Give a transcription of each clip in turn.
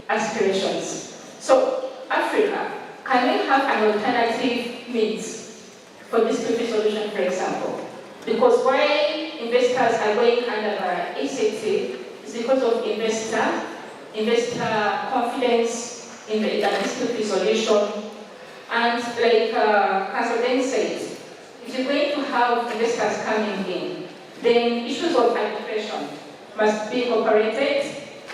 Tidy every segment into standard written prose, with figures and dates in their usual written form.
aspirations. So, Africa, can we have an alternative means for dispute resolution, for example? Because why investors are going under the ECT is because of investor confidence in the dispute resolution. And like Council then said, if you're going to have investors coming in, then issues of arbitration must be incorporated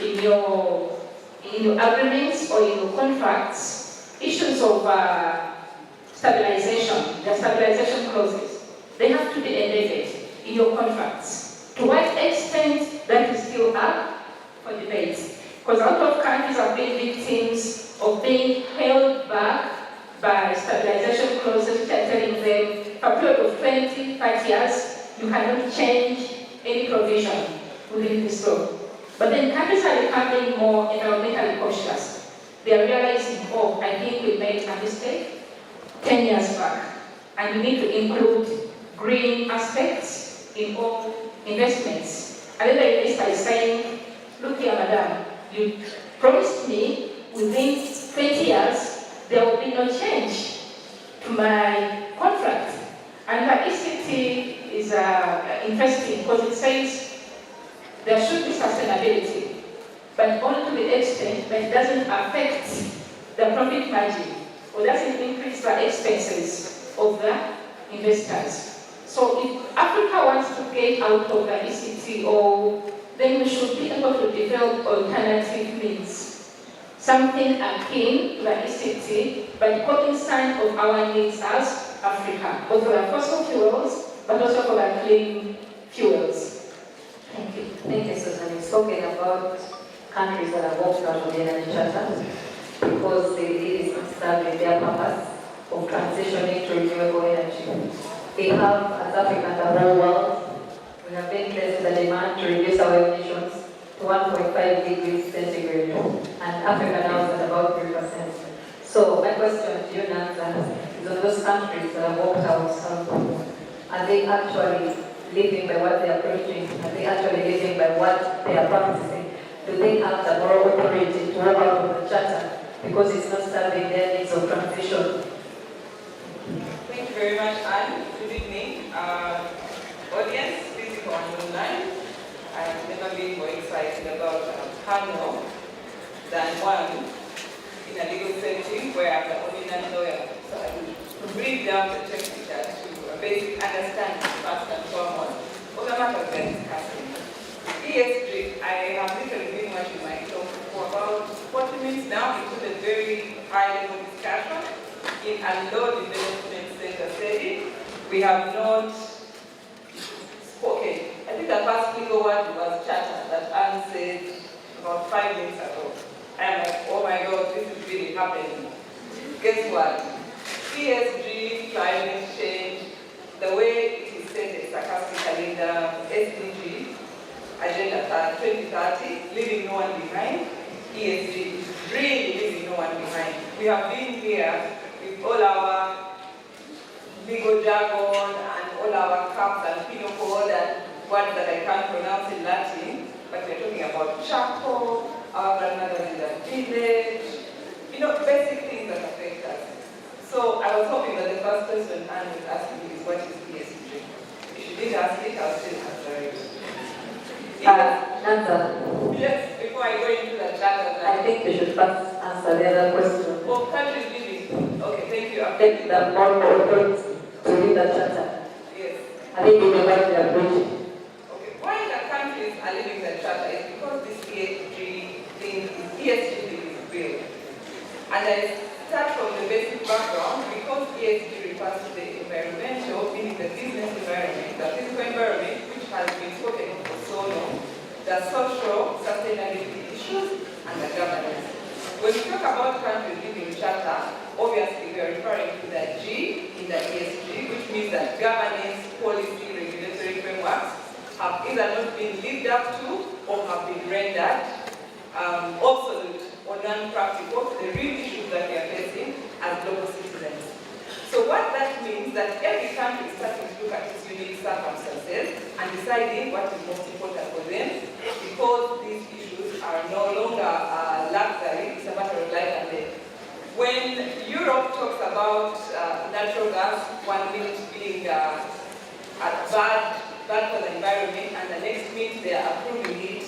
in your agreements or in your contracts. Issues of stabilization, the stabilization clauses, they have to be embedded in your contracts. To what extent that is still up for debate? Because a lot of countries have been victims of being held back by stabilization clauses, which are telling them for a period of 20, 30 years, you cannot change any provision within this law. But then countries are becoming more environmentally cautious. They are realizing, oh, I think we made a mistake 10 years back, and we need to include green aspects in all investments. And then the investor is saying, look here, madam, you promised me within 20 years there will be no change to my contract. And the ECT is interesting because it says there should be sustainability, but only to the extent that it doesn't affect the profit margin or doesn't increase the expenses of the investors. So if Africa wants to get out of the ECT, then we should be able to develop alternative means. Something akin to the ECT, but cognizant of our needs as Africa, both for the fossil fuels, but also for the clean fuels. Thank you. Thank you, Susan. You've spoken about countries that have walked out of the Energy Charter because it is not serving their purpose of transitioning to renewable energy. We have, as Africa and the whole world, we have been placed the demand to reduce our emissions to 1.5 degrees centigrade, and Africa now is at about 3%. So my question to you, Nanza, is on those countries that have walked out, are they actually living by what they are preaching? Are they actually living by what they are practicing? Do they have the moral authority to walk out of the charter because it's not serving their needs of transition? Thank you very much, Anne. Good evening. Audience, physical and online. I've never been more excited about a panel than one in a legal setting where I'm the only non-lawyer. So I will bring down the technical to a basic understanding first and foremost of the matter we are discussing. ESG, I have literally been watching my talk for about 40 minutes now. It was a very high-level discussion in a law development center setting. We have not spoken. I think the first legal word was charter that Anne said about 5 minutes ago. I'm like, oh my God, this is really happening. Guess what? ESG, climate change, the way it is stated sarcastically in the SDG, Agenda 2030, leaving no one behind. ESG is really leaving no one behind. We have been here with all our legal jargon and all our caps and pinochle and words that I can't pronounce in Latin, but we're talking about charcoal, our grandmothers in the village, basic things that affect us. So I was hoping that the first question Anne would ask me is, what is ESG? If she did ask it, I'll still answer it. Nanza. Yes, before I go into the charter. I think you should first answer the other question. Oh, countries living. Okay, thank you. Take the moral authority to lead the charter. Yes. I think you know what they are preaching. Okay, why the countries are leaving the charter is because this ESG thing is real. And I start from the basic background because ESG refers to the environmental, meaning the business environment, the physical environment, which has been spoken of for so long, the social sustainability issues, and the governance. When we talk about countries living charter, obviously we are referring to the G in the ESG, which means that governance, policy, regulatory frameworks have either not been lived up to or have been rendered obsolete or non-practical to the real issues that we are facing as global citizens. So what that means that every country is starting to look at its unique circumstances and deciding what is most important for them, because these issues are no longer luxury when Europe talks about natural gas, one minute being bad for the environment, and the next minute they are approving it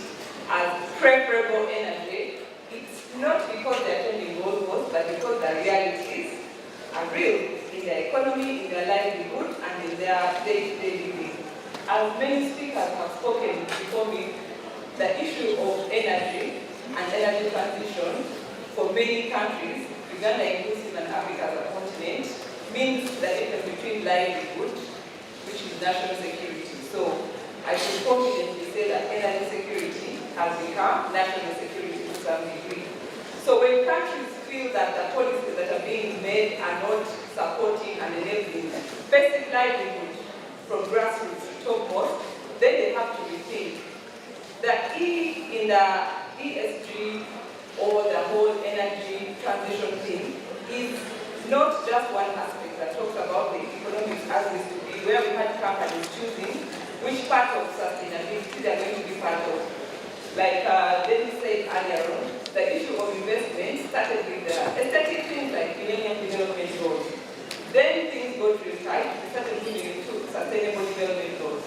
as preferable energy, it's not because they are changing goalposts, but because the realities are real in their economy, in their livelihood, and in their day-to-day living. As many speakers have spoken before me, the issue of energy and energy transition for many countries, Uganda inclusive and Africa as a continent, means the difference between livelihood, which is national security. So I should confidently say that energy security has become national security to some degree. So when countries feel that the policies that are being made are not supporting and enabling basic livelihood from grassroots to topmost, then they have to rethink. The E in the ESG or the whole energy transition thing is not just one aspect that talks about the economics as it to be, where we had companies choosing which part of sustainability they are going to be part of. Like Dennis said earlier on, the issue of investment started with aesthetic things like Millennium Development Goals. Then things got real tight, we started moving into sustainable development goals.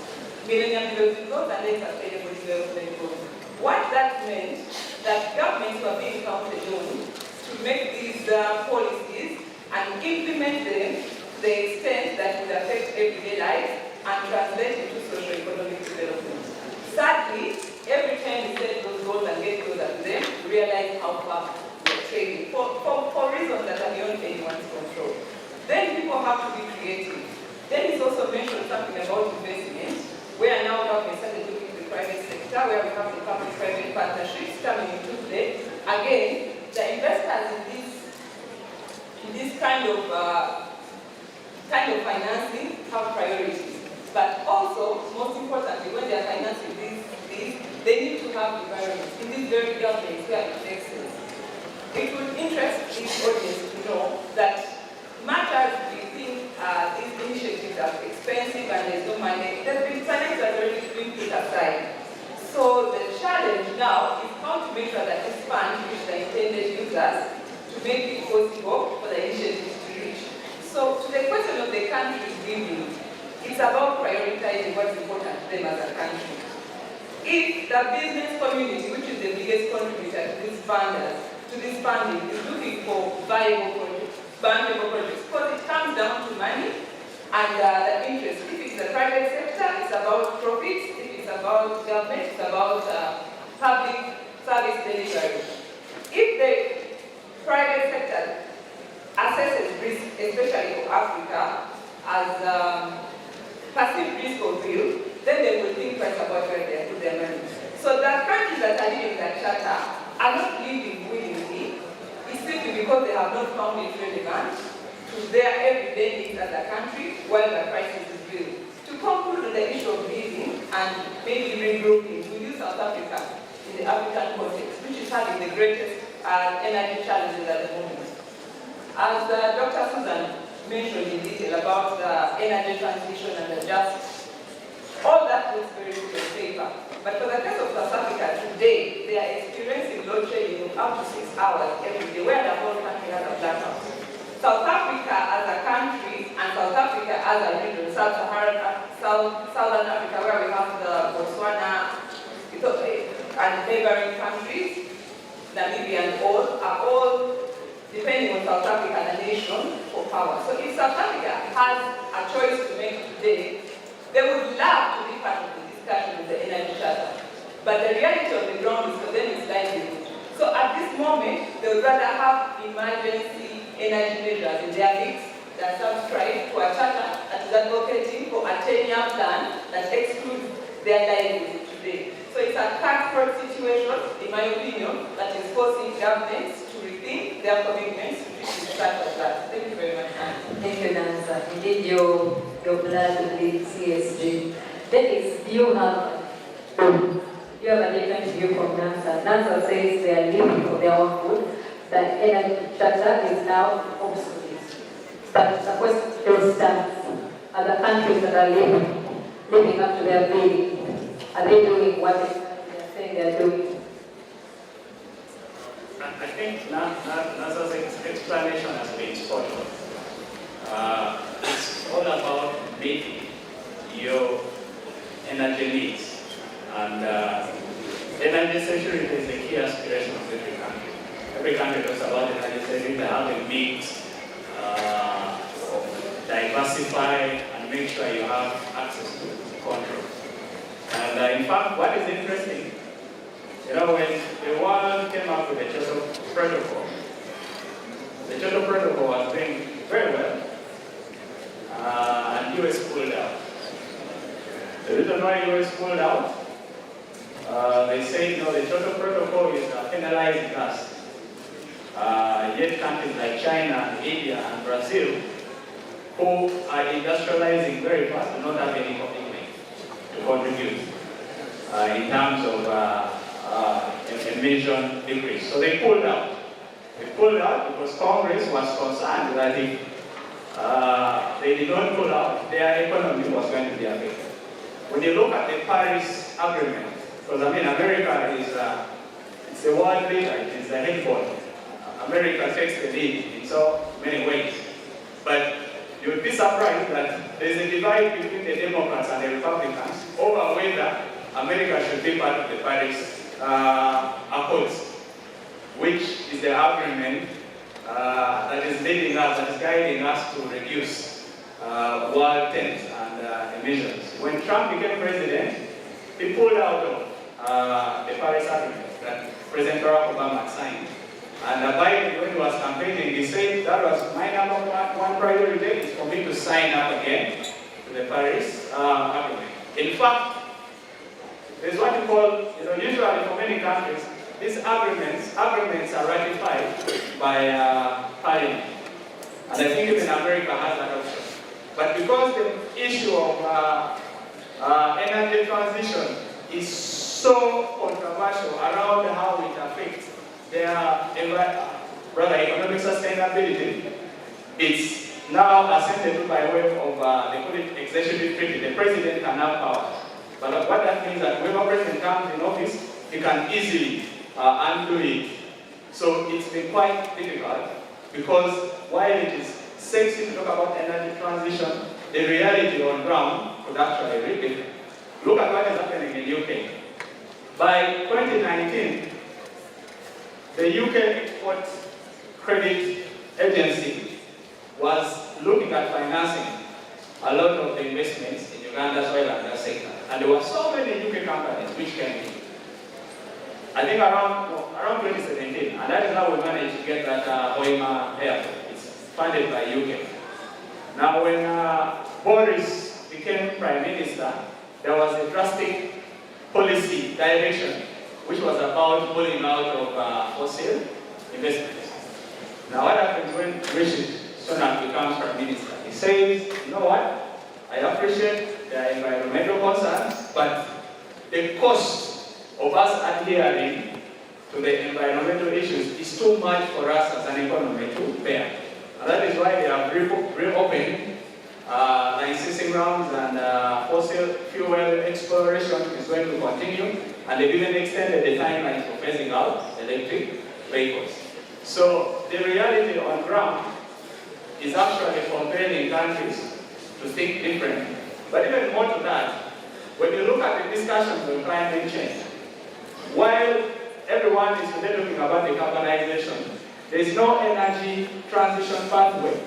Millennium Development Goals and then sustainable development goals. What that meant, that governments were being counted on to make these policies and implement them to the extent that would affect everyday life and translate into socio-economic development. Sadly, every time we set those goals and get closer to them, we realize how far we're trading for reasons that are beyond anyone's control. Then people have to be creative. Then it's also mentioned something about investment, where now government started looking at the private sector, where we have the public-private partnerships coming into play. Again, the investors in this kind of financing have priorities. But also, most importantly, when they are financing these, they need to have environments in these very governments where it makes sense. It would interest this audience to know that much as we think these initiatives are expensive and there's no money, there's been finance that already been put aside. So the challenge now is how to make sure that this fund reach the intended users to make it possible for the initiatives to reach. So to the question of the country's giving, it's about prioritizing what's important to them as a country. If the business community, which is the biggest contributor to this funding, is looking for viable projects, bankable projects, because it comes down to money and the interest. If it's the private sector, it's about profits. If it's about government, it's about public service delivery. If the private sector assesses risk, especially for Africa, as perceived risk of real, then they will think twice about where they put their money. So the countries that are leaving that charter are not leaving willingly. It's simply because they have not found it relevant to their everyday needs as a country while the crisis is real. To conclude on the issue of leaving and maybe regrouping, we use South Africa in the African context, which is having the greatest energy challenges at the moment. As Dr. Susan mentioned in detail about the energy transition and the just, all that looks very good on paper. But for the case of South Africa today, they are experiencing load shedding of up to 6 hours every day, where the whole country has a blackout. South Africa as a country and South Africa as a region, Southern Africa, where we have the Botswana, Ethiopia, and neighboring countries, Namibia and all, are all depending on South Africa, the nation, for power. So if South Africa has a choice to make today, they would love to be part of the discussion with the energy charter. But the reality of the ground is for them is livelihood. So at this moment, they would rather have emergency energy measures in their mix that subscribe to a charter that is advocating for a 10-year plan that excludes their livelihood today. So it's a cutthroat situation, in my opinion, that is forcing governments to rethink their commitments to reach the start of that. Thank you very much. Thank you, Nansa. Indeed, your blood leads CSG. Dennis, do you have a different view from Nansa? Nansa says they are living for their own good. The energy charter is now obsolete. But the question stands: are the countries that are living up to their bidding, are they doing what they are saying they are doing? I think NASA's explanation has been spot on. It's all about meeting your energy needs. And energy security is the key aspiration of every country. Every country talks about energy security, they have a mix, diversify, and make sure you have access to control. And in fact, what is interesting, you know, when the world came up with the Kyoto Protocol, the Kyoto Protocol was doing very well, and US pulled out. The reason why US pulled out, they say, no, the Kyoto Protocol is penalizing us. Yet countries like China, India, and Brazil, who are industrializing very fast, do not have any commitment to contribute in terms of emission decrease. So they pulled out. They pulled out because Congress was concerned that if they did not pull out, their economy was going to be affected. When you look at the Paris Agreement, because I mean America is it's the world leader, it is the headquarters. America takes the lead in so many ways. But you would be surprised that there is a divide between the Democrats and the Republicans over whether America should be part of the Paris Accords, which is the agreement that is leading us, that is guiding us to reduce world temps and emissions. When Trump became president, he pulled out of the Paris Agreement that President Barack Obama signed. And Biden, when he was campaigning, he said that was my number one priority is for me to sign up again to the Paris Agreement. In fact, there's what you call, usually for many countries, these agreements are ratified by Parliament. And I think even America has that option. But because the issue of energy transition is so controversial around how it affects their economic sustainability, it's now ascended by way of they call it executive treaty. The president can have power. But what that means that whoever president comes in office, he can easily undo it. So it's been quite difficult because while it is sexy to talk about energy transition, the reality on ground could actually be different. Look at what is happening in the UK. By 2019, the UK Export Credit Agency was looking at financing a lot of the investments in Uganda's oil and gas sector. And there were so many UK companies which came in. I think around 2017, and that is how we managed to get that Hoima airport. It's funded by UK. Now when Boris became Prime Minister, there was a drastic policy direction which was about pulling out of fossil investments. Now what happens when Rishi Sunak becomes Prime Minister? He says, you know what, I appreciate the environmental concerns, but the cost of us adhering to the environmental issues is too much for us as an economy to bear. And that is why they have reopened licensing rounds, and fossil fuel exploration is going to continue, and they've even extended the timeline for phasing out electric vehicles. So the reality on ground is actually compelling countries to think differently. But even more to that, when you look at the discussions on climate change, while everyone is today talking about decarbonization, there is no energy transition pathway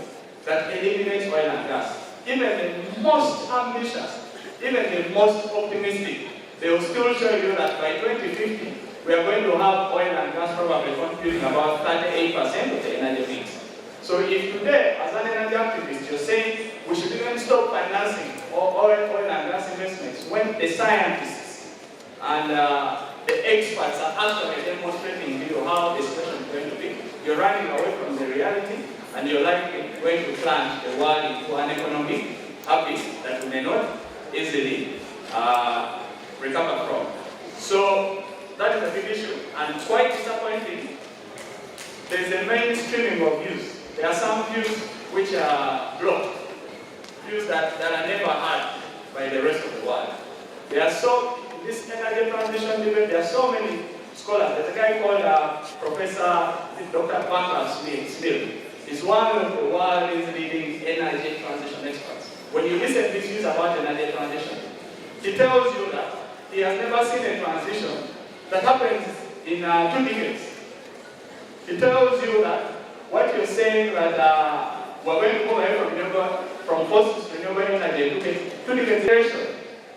that eliminates oil and gas. Even the most ambitious, even the most optimistic, they will still show you that by 2050, we are going to have oil and gas probably contributing about 38% of the energy mix. So if today, as an energy activist, you're saying we should even stop financing oil and gas investments when the scientists and the experts are actually demonstrating to you how the situation is going to be, you're running away from the reality, and you're likely going to plunge the world into an economic habit that we may not easily recover from. So that is a big issue, and it's quite disappointing. There's a mainstreaming of views. There are some views which are blocked, views that are never heard by the rest of the world. There are in this energy transition debate, there are so many scholars. There's a guy called Professor Dr. Pankra Smith. He's one of the world's leading energy transition experts. When you listen to his views about energy transition, he tells you that he has never seen a transition that happens in 2 decades. He tells you that what you're saying that we're going to move away from fossils to renewable energy in 2 decades,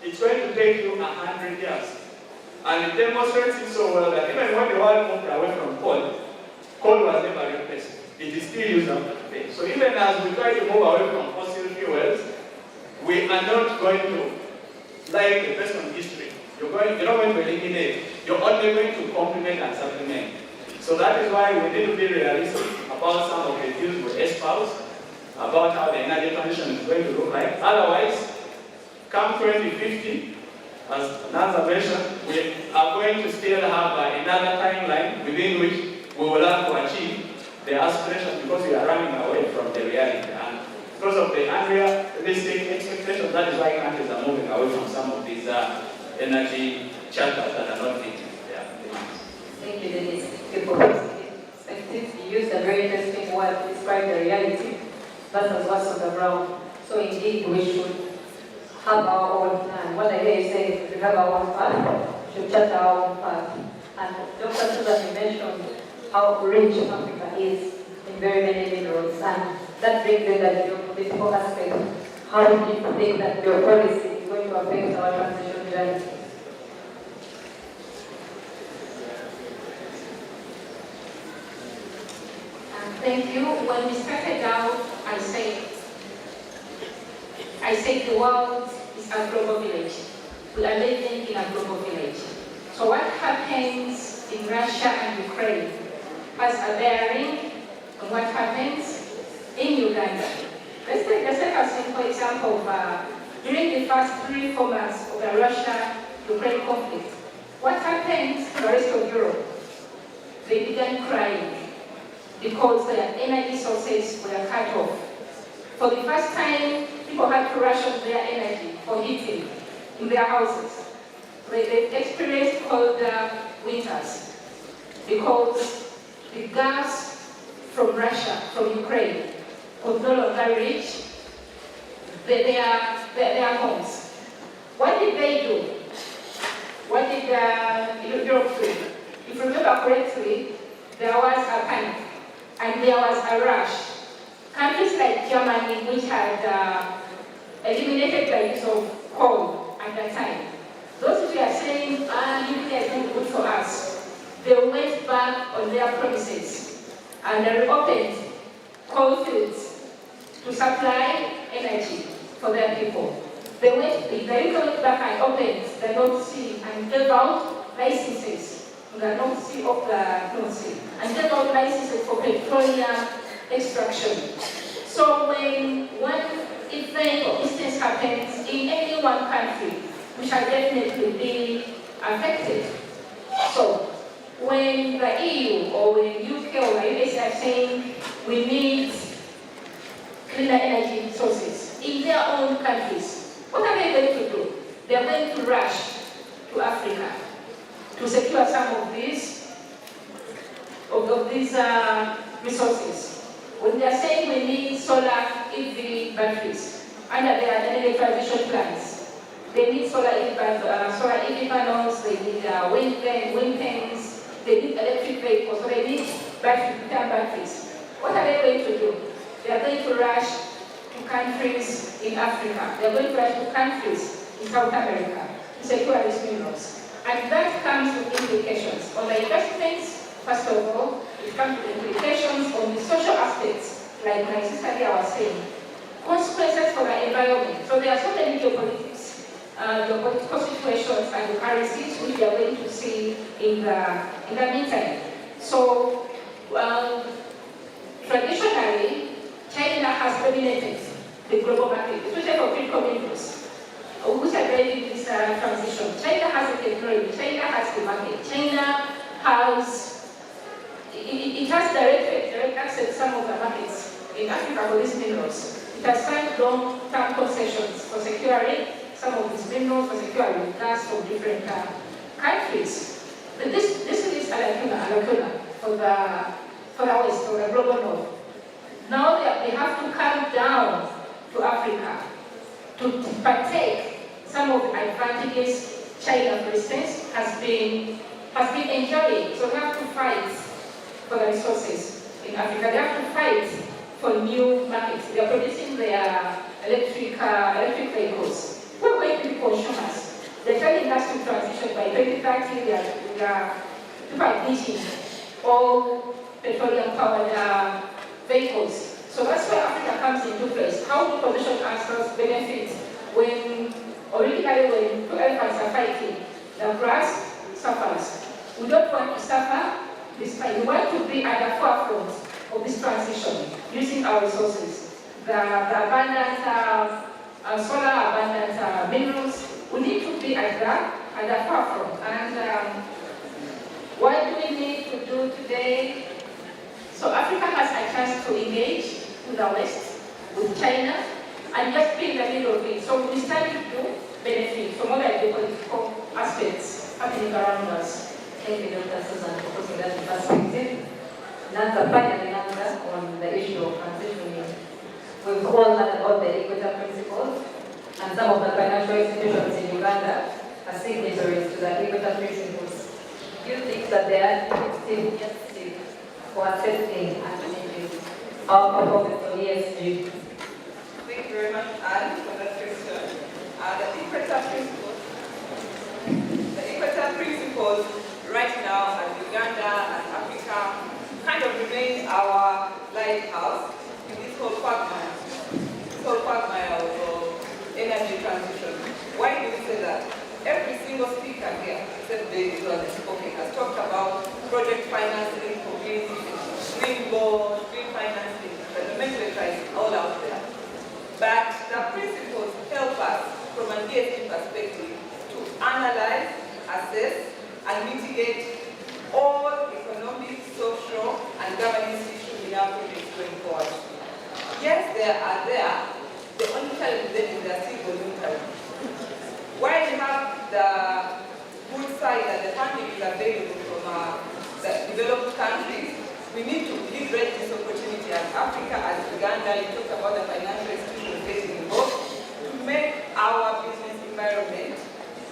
it's going to take you 100 years. And it demonstrates it so well that even when the world moved away from coal was never replaced. It is still used up to today. So even as we try to move away from fossil fuels, we are not going to, like the best on history, you're not going to eliminate, you're only going to complement and supplement. So that is why we need to be realistic about some of the views we espouse, about how the energy transition is going to look like. Otherwise, come 2050, as Nanza mentioned, we are going to still have another timeline within which we will have to achieve the aspirations because we are running away from the reality. And because of the unrealistic expectations, that is why countries are moving away from some of these energy charters that are not meeting their demands. Thank you, Dennis. People perspective, you used a very interesting word to describe the reality versus what's on the ground. So indeed, we should have our own plan. What I hear you say is we have our own path, we should chart our own path. And Dr. Susan, you mentioned how rich Africa is in very many minerals, and that brings in the geopolitical aspect. How do you think that your policy is going to affect our transition journey? Thank you. When we started out, I said the world is a global village. We are living in a global village. So what happens in Russia and Ukraine has a bearing on what happens in Uganda. Let's take a simple example of during the first 3-4 months of the Russia-Ukraine conflict. What happened to the rest of Europe? They began crying because their energy sources were cut off. For the first time, people had to ration their energy for heating in their houses. They experienced colder winters because the gas from Russia, from Ukraine, could no longer reach their homes. What did they do? What did Europe do? If you remember correctly, there was a panic and there was a rush. Countries like Germany, which had eliminated the use of coal at that time, those who are saying, nuclear is not good for us, they went back on their promises and they reopened coal fields to supply energy for their people. They went back and opened the North Sea and gave out licenses to the North Sea of the North Sea and gave out licenses for petroleum extraction. So when one event or instance happens in any one country, we shall definitely be affected. So when the EU or when UK or the US are saying we need cleaner energy sources in their own countries, what are they going to do? They are going to rush to Africa to secure some of these resources. When they are saying we need solar EV batteries under their energy transition plans, they need solar EV panels, they need wind farms, they need electric vehicles, so they need batteries. What are they going to do? They are going to rush to countries in Africa. They are going to rush to countries in South America to secure these minerals. And that comes with implications on the investments. First of all, it comes with implications on the social aspects, like my sister here was saying. Consequences for the environment. So there are so many geopolitical situations and currencies which we are going to see in the meantime. So traditionally, China has dominated the global market, especially for critical minerals, which are driving this transition. China has the technology, China has the market, China has it has direct access to some of the markets in Africa for these minerals. It has signed long-term concessions for securing some of these minerals, for securing gas from different countries. But this is is a lacuna for the West, for the global North. Now they have to come down to Africa to partake some of the advantages China, for instance, has been enjoying. So they have to fight for the resources in Africa. They have to fight for new markets. They are producing their electric vehicles. We're going to be consumers. They're telling us to transition by 2030. People are ditching all petroleum-powered vehicles. So that's where Africa comes into place. How do position ourselves benefit when two elephants are fighting, the grass suffers. We don't want to suffer this fight. We want to be at the forefront of this transition using our resources. The abundant solar, abundant minerals. We need to be at the forefront. And what do we need to do today? So Africa has a chance to engage with the West, with China, and just be in the middle of it. So we stand to benefit from all the political aspects happening around us. Thank you, Dr. Susan, for putting that in perspective. Now, finally, on the issue of transitioning, we've all learned about the Equator Principles, and some of the financial institutions in Uganda are signatories to the Equator Principles. Do you think that they are effective for assessing and managing our performance on ESG? Thank you very much, Anne, for that question. The Equator Principles right now as Uganda and Africa kind of remain our lighthouse in this whole quagmire of energy transition. Why do we say that? Every single speaker here, except David who has spoken, has talked about project financing for green bonds, green financing. The nomenclature is all out there. But the principles help us from an ESG perspective to analyze, assess, and mitigate all economic, social, and governance issues in our projects going forward. Yes, they are there. The only challenge then is they are still voluntary. While we have the good side that the funding is available from the developed countries, we need to leverage this opportunity as Africa, as Uganda. You talked about the financial institutions getting involved to make our business environment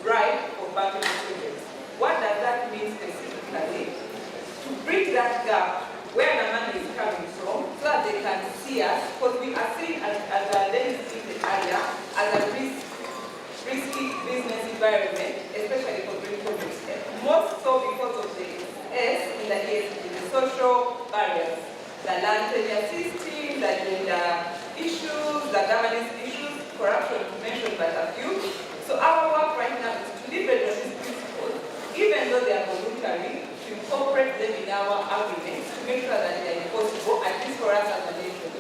right for budget projects. What does that mean specifically? To bridge that gap where the money is coming from so that they can see us, because we are seen as a lens in the area as a risky business environment, especially for green projects. Most so because of the S in the ESG, the social barriers, the land tenure system, the gender issues, the governance issues, corruption, to mention but a few. So our work right now is to leverage these principles, even though they are voluntary, to incorporate them in our agreements to make sure that they are enforceable, at least for us as a nation.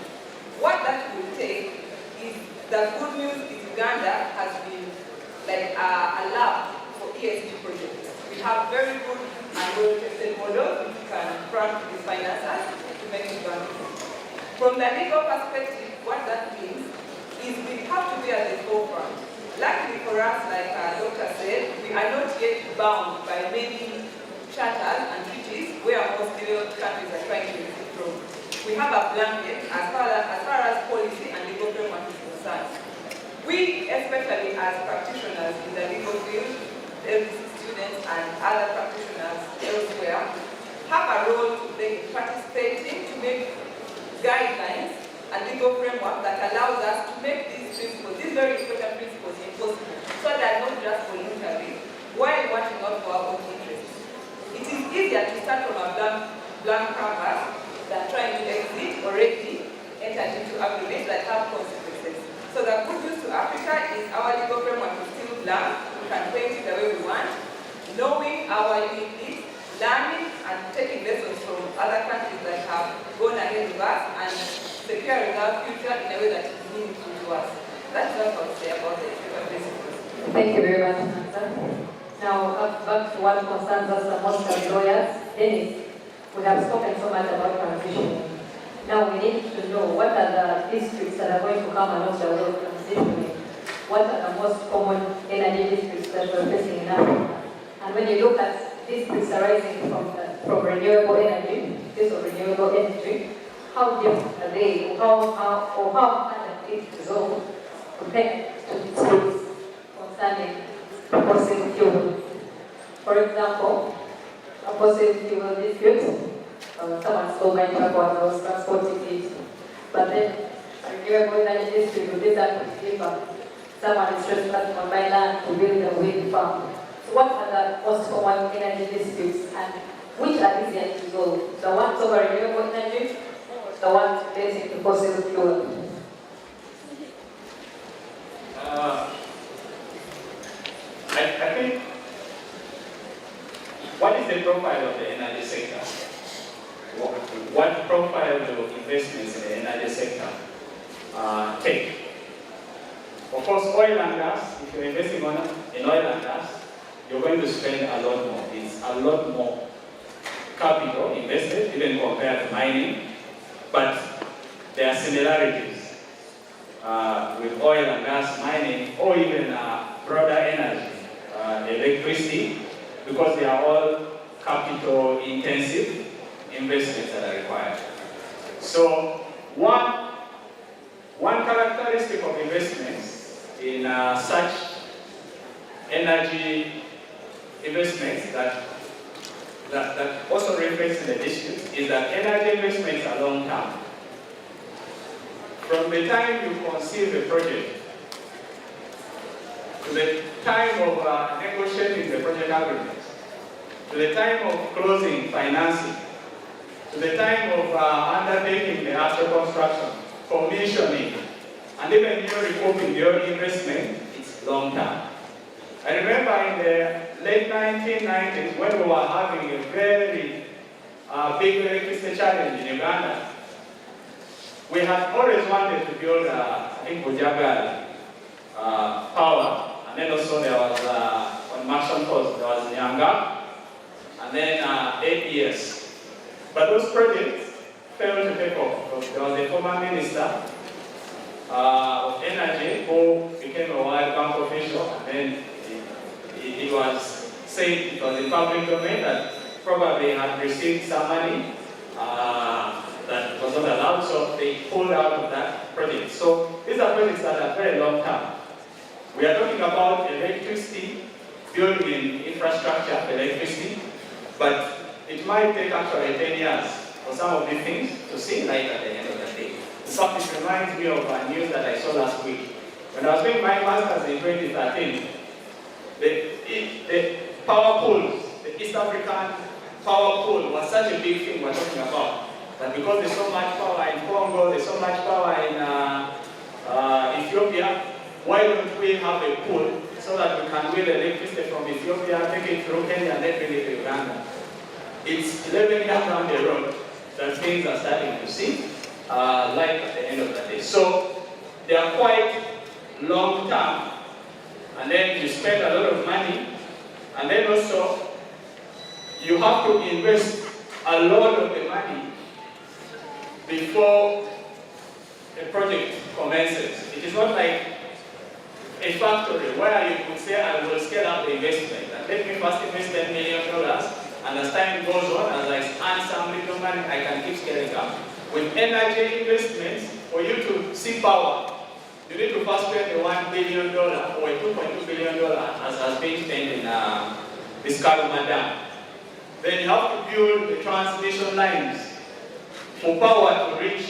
What that will take is the good news is Uganda has been like a lab for ESG projects. We have very good and well-tested models which can front these finances to make it work. From the legal perspective, what that means is we have to be at the forefront. Luckily for us, like Dr. said, we are not yet bound by many charters and treaties where most developed countries are trying to receive from. We have a blanket as far as policy and legal framework is concerned. We, especially as practitioners in the legal field, students and other practitioners elsewhere, have a role to play in participating to make guidelines and legal framework that allows us to make these principles, these very important principles, impossible, so that not just voluntary, while watching out for our own interests. It is easier to start from a blank canvas than trying to exit already entered into agreements that have consequences. So the good news to Africa is our legal framework is still blank. We can paint it the way we want, knowing our unique needs, learning and taking lessons from other countries that have gone ahead of us and securing our future in a way that is meaningful to us. That's what I would say about the Equator Principles. Thank you very much, Nasa. Now, back to what concerns us the most as lawyers. Dennis, we have spoken so much about transition. Now we need to know what are the districts that are going to come along the way of transitioning. What are the most common energy districts that we're facing in Africa? And when you look at districts arising from the from renewable energy, use of renewable energy, how different are they, or how hard are they to resolve compared to disputes concerning fossil fuel? For example, a fossil fuel dispute, someone stole my truck while I was transporting it, but then renewable energy dispute with this and someone is trespassing on my land to build a wind farm. So what are the most common energy disputes, and which are easier to resolve? The ones over renewable energy, or the ones relating to fossil fuel? I think, what is the profile of the energy sector? What profile do investments in the energy sector take? Of course, oil and gas, if you're investing in oil and gas, you're going to spend a lot more. It's a lot more capital invested, even compared to mining, but there are similarities with oil and gas mining, or even broader energy, electricity, because they are all capital intensive investments that are required. So one characteristic of investments in such energy investments that also reflects in the district is that energy investments are long term. From the time you conceive a project to the time of negotiating the project agreement, to the time of closing financing, to the time of undertaking the actual construction, commissioning, and even your recouping your investment, it's long term. I remember in the late 1990s when we were having a very big electricity challenge in Uganda. We had always wanted to build, I think, Bujagali power, and then also there was on Marshall Coast, there was Nyanga, and then APS. But those projects failed to take off. There was a former minister of energy who became a World Bank official, and then it was said, it was in public domain, that probably had received some money that was not allowed, so they pulled out of that project. So these are projects that are very long term. We are talking about electricity, building infrastructure for electricity, but it might take actually 10 years for some of these things to see light at the end of the day. In fact, it reminds me of a news that I saw last week. When I was doing my master's in 2013, the power pools, the East African power pool was such a big thing we're talking about. That because there's so much power in Congo, there's so much power in Ethiopia, why don't we have a pool so that we can wheel electricity from Ethiopia, take it through Kenya, and then bring it to Uganda? It's 11 years down the road that things are starting to see light at the end of the day. So they are quite long term, and then you spend a lot of money, and then also you have to invest a lot of the money before a project commences. It is not like a factory where you could say, I will scale up the investment, and let me first invest $10 million, and as time goes on, as I earn some little money, I can keep scaling up. With energy investments, for you to see power, you need to first spend a $1 billion or a $2.2 billion, as has been spent in this Karuma Dam. Then you have to build the transmission lines for power to reach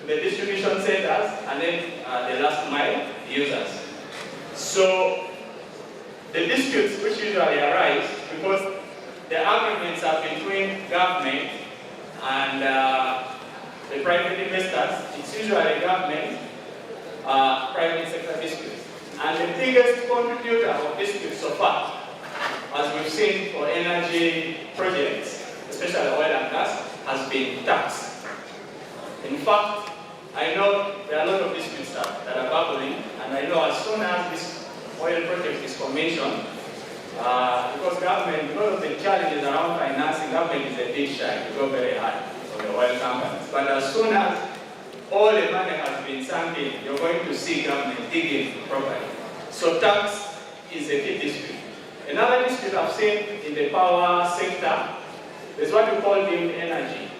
to the distribution centers and then the last mile users. So the disputes which usually arise because the agreements are between government and the private investors. It's usually government, private sector disputes. And the biggest contributor of disputes so far, as we've seen for energy projects, especially oil and gas, has been tax. In fact, I know there are a lot of disputes that are bubbling, and I know as soon as this oil project is commissioned, because government, because of the challenges around financing, government is a bit shy to go very high for the oil companies. But as soon as all the money has been sunk in, you're going to see government digging properly. So tax is a key dispute. Another dispute I've seen in the power sector There's what we call deemed energy.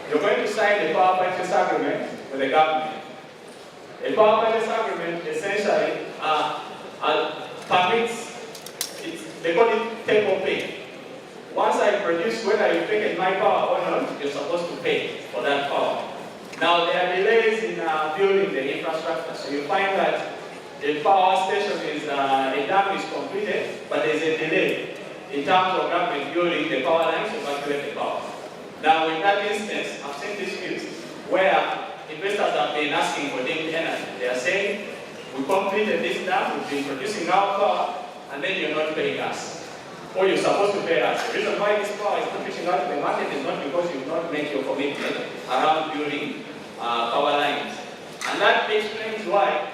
You're going to sign the power purchase agreement with the government. A power purchase agreement essentially permits, they call it take or pay. Once I produce, whether you take my power or not, you're supposed to pay for that power. Now, there are delays in building the infrastructure. So you find that the power station is, the dam is completed, but there's a delay in terms of government building the power lines to evacuate the power. Now, in that instance, I've seen disputes where investors have been asking for deemed energy. They are saying, we completed this dam, we've been producing our power, and then you're not paying us. Or you're supposed to pay us. The reason why this power is not reaching out to the market is not because you've not made your commitment around building power lines. And that explains why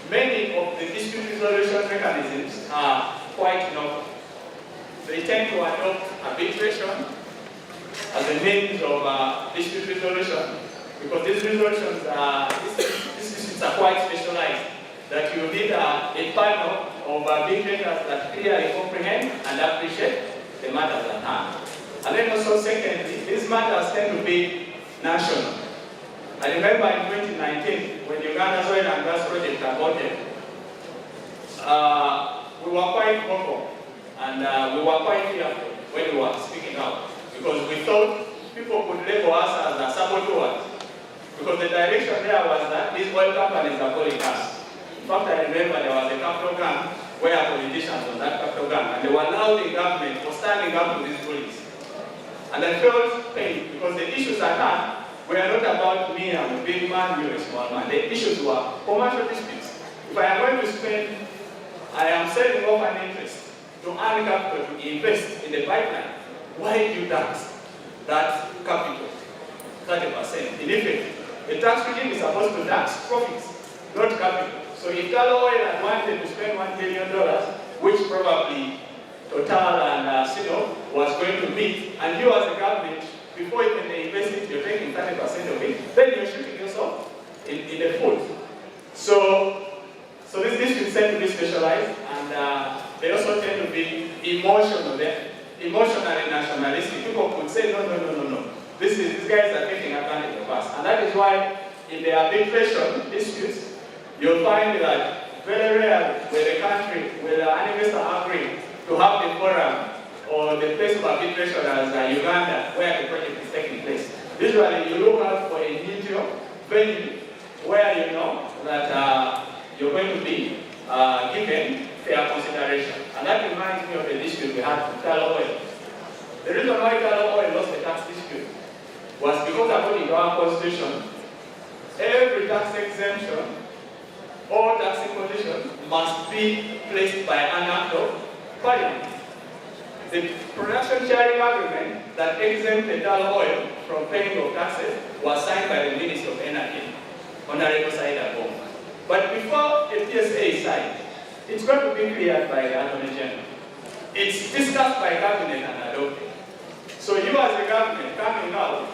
many of the dispute resolution mechanisms are quite novel. They tend to adopt arbitration as a means of dispute resolution, because these resolutions these disputes are quite specialized, that you need a panel of arbitrators that clearly comprehend and appreciate the matters at hand. And then also secondly, these matters tend to be national. I remember in 2019, when Uganda's oil and gas project aborted, we were quite vocal and we were quite fearful when we were speaking out, because we thought people could label us as saboteurs, because the direction there was that these oil companies are calling us. In fact, I remember there was a capital gang where politicians on that capital gang, and they were lauding government for standing up to these bullies. And I felt pain, because the issues at hand were not about me, I'm a big man, you're a small man. The issues were commercial disputes. If I am going to spend, I am selling off an interest to earn capital to invest in the pipeline, why do you tax that capital 30%? In effect, the tax regime is supposed to tax profits, not capital. So if Total Oil had wanted to spend $1 billion, which probably Total and Sino was going to meet, and you as a government, before even they invest it, you're taking 30% of it, then you're shooting yourself in the foot. So these disputes tend to be specialized, and they also tend to be emotionally nationalistic. People could say, no. These guys are taking advantage of us. And that is why in the arbitration disputes, you'll find that very rarely will an investor agree to have the forum or the place of arbitration as Uganda, where the project is taking place. Usually you look out for a neutral venue where you know that you're going to be given fair consideration. And that reminds me of the dispute we had with Total Oil. The reason why Total Oil lost the tax dispute was because according to our constitution, every tax exemption or tax imposition must be placed by an act of Parliament. The production sharing agreement that exempted Total Oil from paying of taxes was signed by the Minister of Energy, Honorable Saida Bom. But before a PSA is signed, it's got to be cleared by the Attorney General. It's discussed by cabinet and adopted. So you as a government coming out,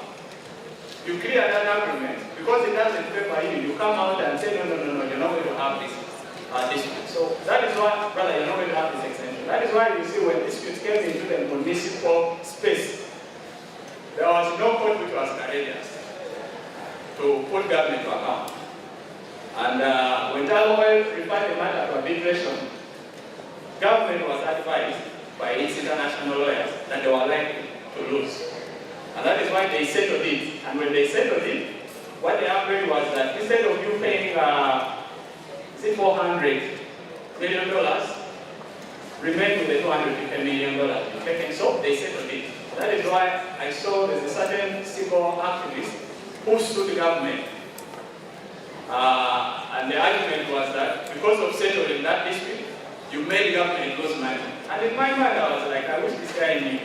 you clear that agreement, because it doesn't favor you, you come out and say, no, you're not going to have this dispute. So that is why, brother, you're not going to have this exemption. That is why you see when disputes came into the municipal space, there was no court which was courageous to put government to account. And when Total Oil referred the matter to arbitration, government was advised by its international lawyers that they were likely to lose. And that is why they settled it. And when they settled it, what they agreed was that instead of you paying, $400 million, remain with the $250 million you've taken. So they settled it. That is why I saw there's a certain civil activist who stood the government. And the argument was that because of settling that dispute, you made the government lose money. And in my mind, I was like, I wish this guy knew.